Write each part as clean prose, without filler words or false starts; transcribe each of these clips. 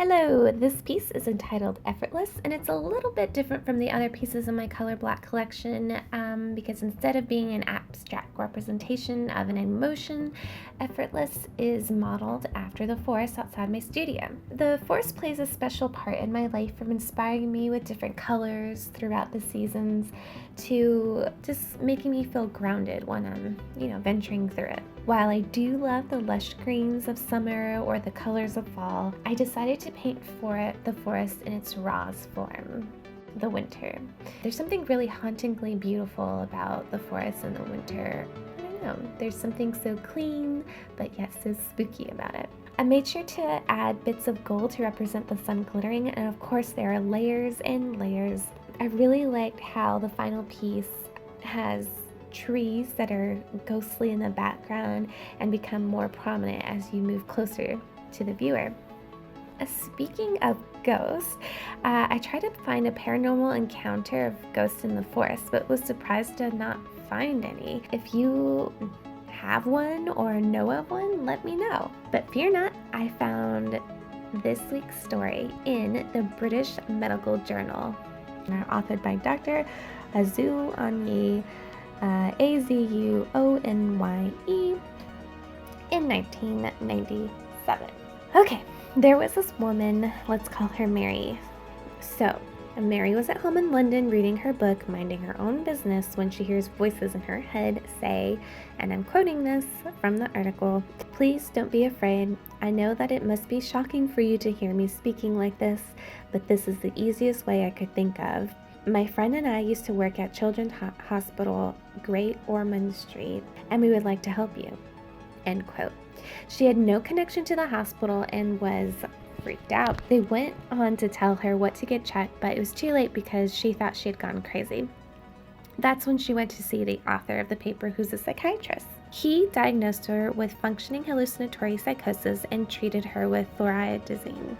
Hello, this piece is entitled Effortless, and it's a little bit different from the other pieces in my Color Block collection because instead of being an abstract representation of an emotion, Effortless is modeled after the forest outside my studio. The forest plays a special part in my life from inspiring me with different colors throughout the seasons to just making me feel grounded when I'm, venturing through it. While I do love the lush greens of summer or the colors of fall, I decided to paint the forest in its rawest form, the winter. There's something really hauntingly beautiful about the forest in the winter. I don't know, there's something so clean, but yet so spooky about it. I made sure to add bits of gold to represent the sun glittering, and of course there are layers and layers. I really liked how the final piece has trees that are ghostly in the background and become more prominent as you move closer to the viewer. Speaking of ghosts, I tried to find a paranormal encounter of ghosts in the forest, but was surprised to not find any. If you have one or know of one, let me know. But fear not, I found this week's story in the British Medical Journal, authored by Dr. Azuonye, Azuonye, in 1997. Okay, there was this woman, let's call her Mary. So, Mary was at home in London reading her book, minding her own business, when she hears voices in her head say, and I'm quoting this from the article, "Please don't be afraid. I know that it must be shocking for you to hear me speaking like this, but this is the easiest way I could think of. My friend and I used to work at Children's Hospital, Great Ormond Street, and we would like to help you." End quote. She had no connection to the hospital and was freaked out. They went on to tell her what to get checked, but it was too late because she thought she had gone crazy. That's when she went to see the author of the paper, who's a psychiatrist. He diagnosed her with functioning hallucinatory psychosis and treated her with thorazine.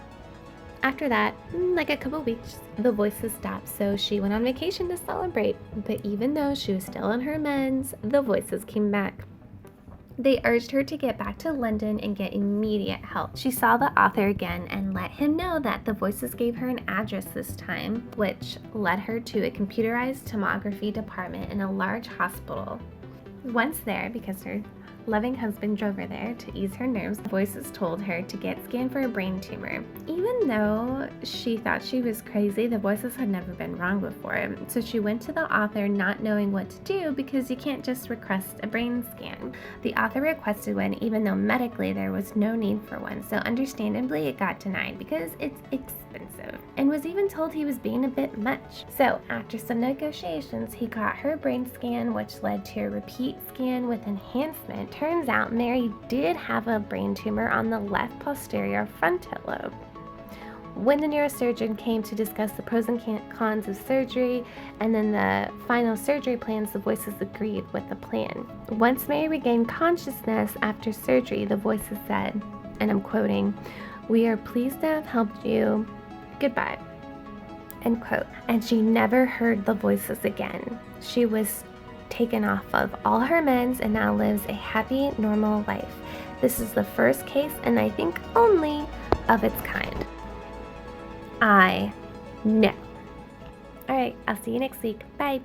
After that, like a couple weeks, the voices stopped, so she went on vacation to celebrate. But even though she was still on her meds, the voices came back. They urged her to get back to London and get immediate help. She saw the author again and let him know that the voices gave her an address this time, which led her to a computerized tomography department in a large hospital. Once there, because her loving husband drove her there to ease her nerves, the voices told her to get scanned for a brain tumor. Even though she thought she was crazy, the voices had never been wrong before. So she went to the author not knowing what to do because you can't just request a brain scan. The author requested one even though medically there was no need for one. So understandably it got denied because it's expensive, and was even told he was being a bit much. So after some negotiations, he got her brain scan, which led to a repeat scan with enhancement. Turns out Mary did have a brain tumor on the left posterior frontal lobe. When the neurosurgeon came to discuss the pros and cons of surgery and then the final surgery plans, the voices agreed with the plan. Once Mary regained consciousness after surgery, the voices said, and I'm quoting, "We are pleased to have helped you. Goodbye." End quote. And she never heard the voices again. She was taken off of all her meds and now lives a happy, normal life. This is the first case, and I think only, of its kind. I know. All right, I'll see you next week. Bye.